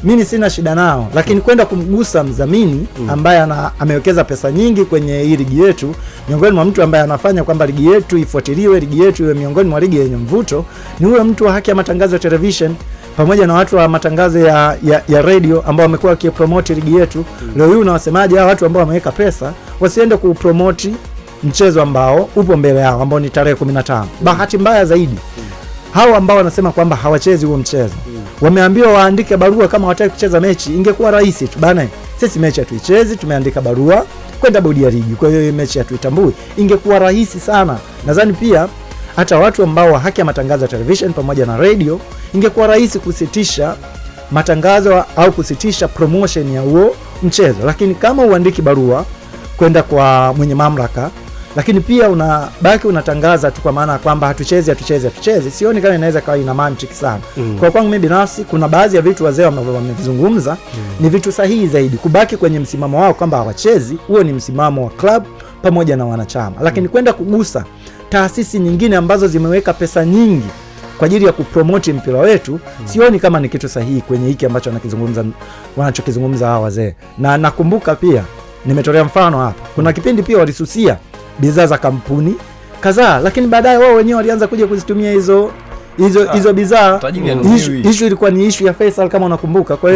Mimi sina shida nao, lakini kwenda kumgusa mdhamini ambaye amewekeza pesa nyingi kwenye hii ligi yetu, miongoni mwa mtu ambaye anafanya kwamba ligi yetu ifuatiliwe, ligi yetu iwe miongoni mwa ligi yenye mvuto, ni huyo mtu wa haki ya matangazo ya television pamoja na watu wa matangazo ya radio ambao wamekuwa wakipromote ligi yetu. Leo hii unawasemaje hao watu ambao wameweka pesa wasiende kupromote mchezo ambao upo mbele yao ambao ni tarehe 15? Bahati mbaya zaidi, hao ambao wanasema kwamba hawachezi huo mchezo wameambiwa waandike barua kama wataki kucheza mechi. Ingekuwa rahisi tu bana, sisi mechi hatuichezi, tumeandika barua kwenda bodi ya ligi, kwa hiyo mechi hatuitambui. Ingekuwa rahisi sana. Nadhani pia hata watu ambao wa haki ya matangazo ya television pamoja na radio, ingekuwa rahisi kusitisha matangazo au kusitisha promotion ya huo mchezo. Lakini kama uandiki barua kwenda kwa mwenye mamlaka, lakini pia unabaki unatangaza tu kwa maana kwamba hatuchezi, sioni kama inaweza kawa ina mantiki sana. Kwa kwangu mimi binafsi, kuna baadhi ya vitu wazee wamevizungumza ni vitu sahihi zaidi. Kubaki kwenye msimamo wao kwamba hawachezi, huo ni msimamo wa club pamoja na wanachama. Lakini kwenda kugusa taasisi nyingine ambazo zimeweka pesa nyingi kwa ajili ya kupromote mpira wetu, sioni kama ni kitu sahihi kwenye hiki ambacho wanachokizungumza hawa wazee. Na nakumbuka pia, nimetolea mfano hapa, kuna kipindi pia walisusia bidhaa za kampuni kadhaa, lakini baadaye wao wenyewe walianza kuja kuzitumia hizo bidhaa. Issue ilikuwa ni issue ya Faisal kama unakumbuka. Kwa hiyo